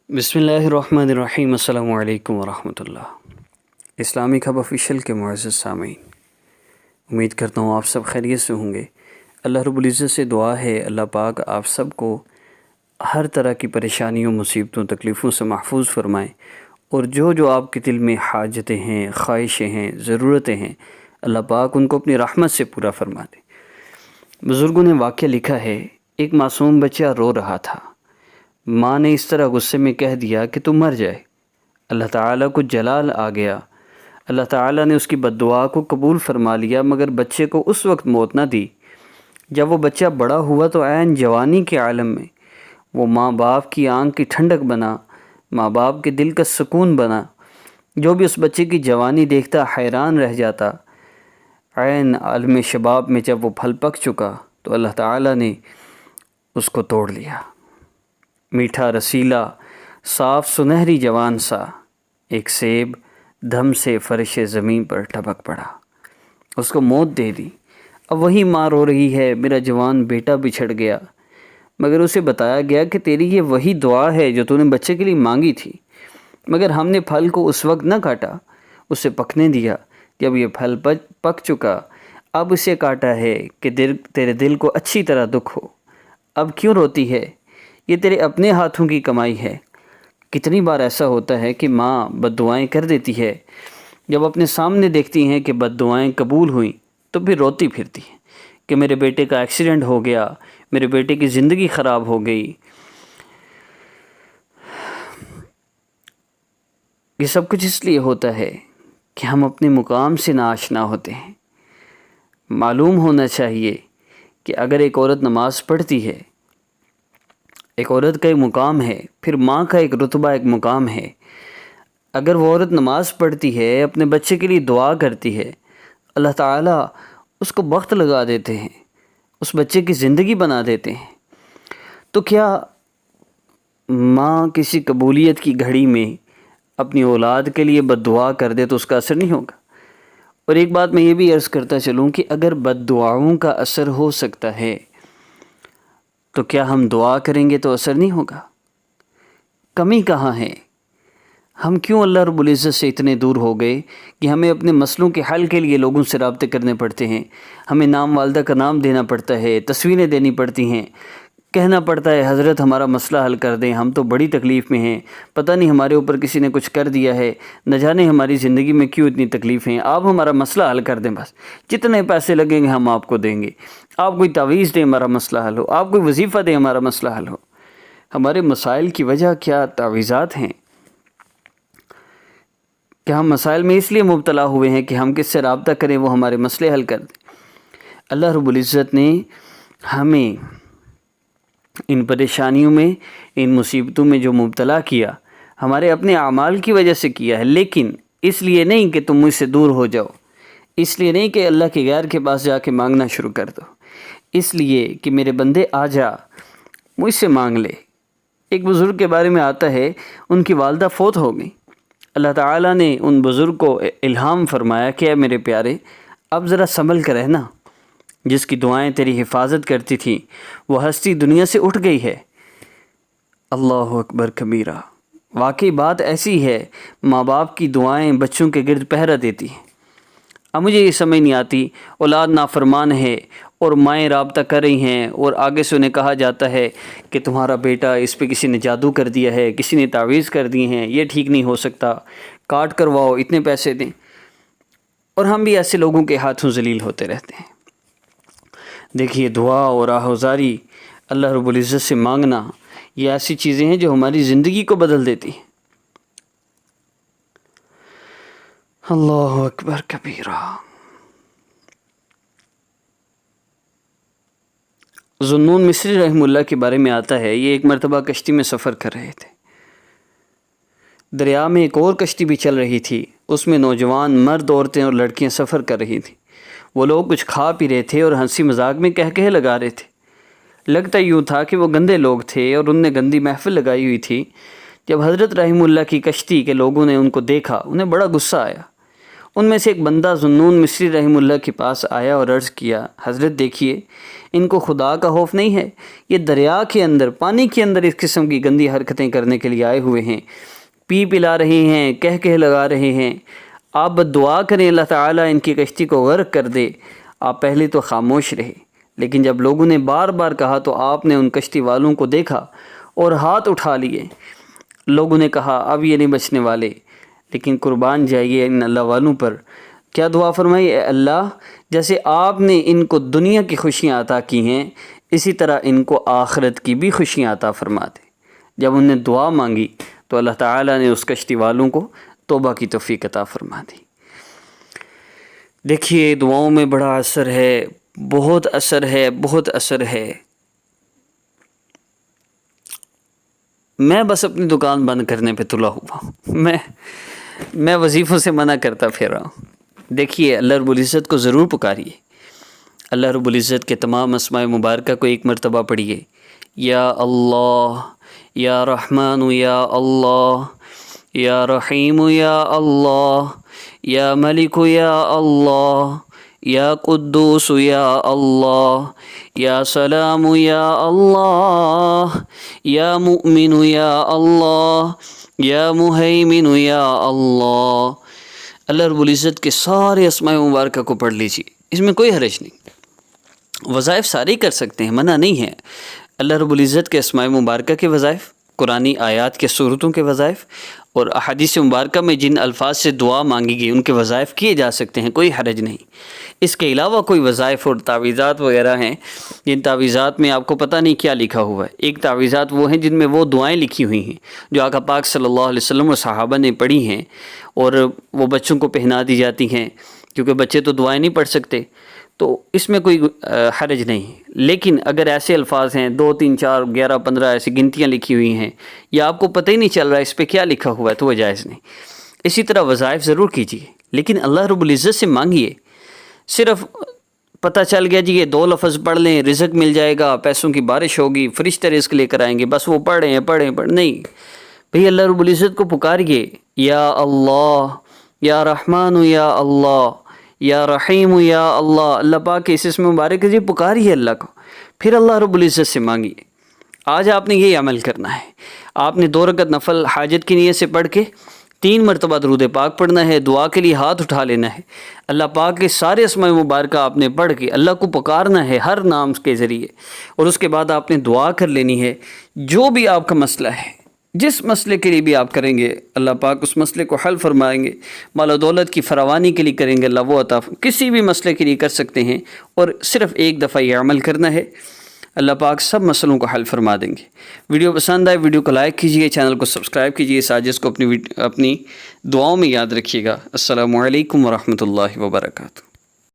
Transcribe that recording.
बिस्मिल्लाहिर्रहमानिर्रहीम। अस्सलामु अलैकुम वरहमतुल्लाह। इस्लामिक हब ऑफिशियल के मुअज़्ज़ज़ सामीन, उम्मीद करता हूँ आप सब खैरियत से होंगे। अल्लाह रब्बुल इज़्ज़त से दुआ है अल्लाह पाक आप सब को हर तरह की परेशानियों, मुसीबतों, तकलीफ़ों से महफूज फ़रमाएँ और जो जो आपके दिल में हाजतें हैं, ख्वाहिशें हैं, ज़रूरतें हैं, अल्लाह पाक उनको अपनी रहमत से पूरा फ़रमा दे। बुज़ुर्गों ने वाक़या लिखा है, एक मासूम बच्चा रो रहा था। माँ ने इस तरह गुस्से में कह दिया कि तू मर जाए। अल्लाह ताला को जलाल आ गया। अल्लाह ताला ने उसकी बद्दुआ को कबूल फरमा लिया, मगर बच्चे को उस वक्त मौत न दी। जब वो बच्चा बड़ा हुआ तो ऐन जवानी के आलम में वो माँ बाप की आंख की ठंडक बना, माँ बाप के दिल का सुकून बना। जो भी उस बच्चे की जवानी देखता हैरान रह जाता। ऐन आलम शबाब में जब वो फल पक चुका तो अल्लाह ताला ने उसको तोड़ लिया। मीठा रसीला साफ़ सुनहरी जवान सा एक सेब धम से फर्श ज़मीन पर टपक पड़ा, उसको मौत दे दी। अब वही माँ रो रही है, मेरा जवान बेटा बिछड़ गया। मगर उसे बताया गया कि तेरी ये वही दुआ है जो तूने बच्चे के लिए मांगी थी, मगर हमने फल को उस वक्त न काटा, उसे पकने दिया। जब ये फल पक चुका अब उसे काटा है कि तेरे दिल को अच्छी तरह दुख हो। अब क्यों रोती है? ये तेरे अपने हाथों की कमाई है। कितनी बार ऐसा होता है कि माँ बद्दुआएं कर देती है, जब अपने सामने देखती हैं कि बद्दुआएं कबूल हुई तो फिर रोती फिरती हैं कि मेरे बेटे का एक्सीडेंट हो गया, मेरे बेटे की ज़िंदगी ख़राब हो गई। ये सब कुछ इसलिए होता है कि हम अपने मुकाम से नाआशना होते हैं। मालूम होना चाहिए कि अगर एक औरत नमाज़ पढ़ती है, एक औरत का एक मुकाम है, फिर माँ का एक रुतबा, एक मुकाम है। अगर वो औरत नमाज़ पढ़ती है, अपने बच्चे के लिए दुआ करती है, अल्लाह ताला उसको वक्त लगा देते हैं, उस बच्चे की ज़िंदगी बना देते हैं। तो क्या माँ किसी कबूलियत की घड़ी में अपनी औलाद के लिए बद्दुआ कर दे तो उसका असर नहीं होगा? और एक बात मैं ये भी अर्ज़ करता चलूँ कि अगर बद्दुआओं का असर हो सकता है तो क्या हम दुआ करेंगे तो असर नहीं होगा? कमी कहाँ है? हम क्यों अल्लाह रब्बुल इज़्ज़त से इतने दूर हो गए कि हमें अपने मसलों के हल के लिए लोगों से राब्ते करने पड़ते हैं। हमें नाम वालदा का नाम देना पड़ता है, तस्वीरें देनी पड़ती हैं, कहना पड़ता है हज़रत हमारा मसला हल कर दें, हम तो बड़ी तकलीफ़ में हैं, पता नहीं हमारे ऊपर किसी ने कुछ कर दिया है, न जाने हमारी ज़िंदगी में क्यों इतनी तकलीफ़ें हैं, आप हमारा मसला हल कर दें, बस जितने पैसे लगेंगे हम आपको देंगे, आप कोई तावीज़ दें हमारा मसला हल हो, आप कोई वजीफ़ा दें हमारा मसला हल हो। हमारे मसाइल की वजह क्या तावीज़ात हैं? क्या हम मसाइल में इसलिए मुब्तला हुए हैं कि हम किससे राब्ता करें वो हमारे मसले हल कर दें? अल्लाह रब्बुल इज़्ज़त ने हमें इन परेशानियों में, इन मुसीबतों में जो मुब्तला किया, हमारे अपने आमाल की वजह से किया है। लेकिन इसलिए नहीं कि तुम मुझसे दूर हो जाओ, इसलिए नहीं कि अल्लाह के गैर के पास जाके मांगना शुरू कर दो, इसलिए कि मेरे बंदे आ जा मुझसे मांग ले। एक बुज़ुर्ग के बारे में आता है, उनकी वालदा फ़ौत हो गई। अल्लाह ताला ने उन बुज़ुर्ग को इल्हाम फरमाया कि ऐ मेरे प्यारे, अब ज़रा संभल कर रहना, जिसकी दुआएं तेरी हिफाजत करती थी वो हस्ती दुनिया से उठ गई है। अल्लाहु अकबर कबीरा। वाकई बात ऐसी है, माँ बाप की दुआएं बच्चों के गिर्द पहरा देती हैं। अब मुझे ये समझ नहीं आती, औलाद नाफरमान है और माएँ राब्ता कर रही हैं और आगे से उन्हें कहा जाता है कि तुम्हारा बेटा, इस पे किसी ने जादू कर दिया है, किसी ने तावीज़ कर दिए हैं, ये ठीक नहीं हो सकता, काट करवाओ, इतने पैसे दें। और हम भी ऐसे लोगों के हाथों ज़लील होते रहते हैं। देखिए, दुआ और आहोज़ारी, अल्लाह रब्बुल इज़्ज़त से मांगना, ये ऐसी चीज़ें हैं जो हमारी ज़िंदगी को बदल देती हैं। अल्लाहु अकबर कबीरा। ज़ुन्नून मिस्री रहमुल्लाह के बारे में आता है, ये एक मरतबा कश्ती में सफ़र कर रहे थे। दरिया में एक और कश्ती भी चल रही थी, उसमें नौजवान मर्द, औरतें और लड़कियां सफ़र कर रही थीं। वो लोग कुछ खा पी रहे थे और हंसी मजाक में कह लगा रहे थे। लगता यूँ था कि वो गंदे लोग थे और उनने गंदी महफिल लगाई हुई थी। जब हज़रत रहमुल्लाह की कश्ती के लोगों ने उनको देखा, उन्हें बड़ा गुस्सा आया। ان میں سے ایک بندہ ذنون مصری رحمہ اللہ کے پاس آیا اور عرض کیا، حضرت دیکھیے ان کو خدا کا خوف نہیں ہے، یہ دریا کے اندر، پانی کے اندر اس قسم کی گندی حرکتیں کرنے کے لیے آئے ہوئے ہیں، پی پلا رہے ہیں، کہہ لگا رہے ہیں، آپ دعا کریں اللہ تعالیٰ ان کی کشتی کو غرق کر دے۔ آپ پہلے تو خاموش رہے، لیکن جب لوگوں نے بار بار کہا تو آپ نے ان کشتی والوں کو دیکھا اور ہاتھ اٹھا لیے۔ لوگوں نے کہا اب یہ نہیں بچنے والے، لیکن قربان جائیے ان اللہ والوں پر، کیا دعا فرمائی، اے اللہ جیسے آپ نے ان کو دنیا کی خوشیاں عطا کی ہیں، اسی طرح ان کو آخرت کی بھی خوشیاں عطا فرما دے۔ جب انہوں نے دعا مانگی تو اللہ تعالیٰ نے اس کشتی والوں کو توبہ کی توفیق عطا فرما دی۔ دیکھیے دعاؤں میں بڑا اثر ہے، بہت اثر ہے، بہت اثر ہے۔ میں بس اپنی دکان بند کرنے پہ تلا ہوا ہوں، میں وظیفوں سے منع کرتا پھر رہا ہوں۔ دیکھیے اللہ رب العزت کو ضرور پکاریے، اللہ رب العزت کے تمام اسماء مبارکہ کو ایک مرتبہ پڑھیے، یا اللہ، یا رحمان یا اللہ، یا رحیم یا اللہ، یا ملک یا اللہ، یا قدوس یا اللہ، یا سلام یا اللہ، یا مؤمن یا اللہ، یا مہیمن یا اللہ۔ اللہ رب العزت کے سارے اسماء مبارکہ کو پڑھ لیجیے، اس میں کوئی حرج نہیں۔ وظائف سارے کر سکتے ہیں، منع نہیں ہے۔ اللہ رب العزت کے اسماء مبارکہ کے وظائف، قرآنی آیات کے صورتوں کے وظائف، اور احادیث مبارکہ میں جن الفاظ سے دعا مانگی گئی ان کے وظائف کیے جا سکتے ہیں، کوئی حرج نہیں۔ اس کے علاوہ کوئی وظائف اور تعویذات وغیرہ ہیں جن تعویذات میں آپ کو پتہ نہیں کیا لکھا ہوا ہے۔ ایک تعویذات وہ ہیں جن میں وہ دعائیں لکھی ہوئی ہیں جو آقا پاک صلی اللہ علیہ وسلم اور صحابہ نے پڑھی ہیں، اور وہ بچوں کو پہنا دی جاتی ہیں، کیونکہ بچے تو دعائیں نہیں پڑھ سکتے، تو اس میں کوئی حرج نہیں۔ لیکن اگر ایسے الفاظ ہیں 2 3 4 11 15 ایسی گنتیاں لکھی ہوئی ہیں، یا آپ کو پتہ ہی نہیں چل رہا اس پہ کیا لکھا ہوا ہے، تو وہ جائز نہیں۔ اسی طرح وظائف ضرور کیجیے، لیکن اللہ رب العزت سے مانگیے۔ صرف پتہ چل گیا جی یہ 2 لفظ پڑھ لیں رزق مل جائے گا، پیسوں کی بارش ہوگی، فرشتے رزق لے کر آئیں گے، بس وہ پڑھیں نہیں بھئی، اللہ رب العزت کو پکاریے، یا اللہ، یا رحمان یا اللہ، یا رحیم یا اللہ۔ اللہ پاک کے اس اسم مبارک سے پکاریے اللہ کو، پھر اللہ رب العزت سے مانگیے۔ آج آپ نے یہ عمل کرنا ہے، آپ نے 2 رکعت نفل حاجت کی نیت سے پڑھ کے 3 مرتبہ درود پاک پڑھنا ہے، دعا کے لیے ہاتھ اٹھا لینا ہے، اللہ پاک کے سارے اسماء مبارکہ آپ نے پڑھ کے اللہ کو پکارنا ہے ہر نام کے ذریعے، اور اس کے بعد آپ نے دعا کر لینی ہے۔ جو بھی آپ کا مسئلہ ہے، جس مسئلے کے لیے بھی آپ کریں گے اللہ پاک اس مسئلے کو حل فرمائیں گے، مال و دولت کی فراوانی کے لیے کریں گے اللہ وہ عطا، کسی بھی مسئلے کے لیے کر سکتے ہیں، اور صرف ایک دفعہ یہ عمل کرنا ہے، اللہ پاک سب مسئلوں کو حل فرما دیں گے۔ ویڈیو پسند آئے ویڈیو کو لائک کیجیے، چینل کو سبسکرائب کیجیے، ساجد کو اپنی دعاؤں میں یاد رکھیے گا۔ السلام علیکم ورحمۃ اللہ وبرکاتہ۔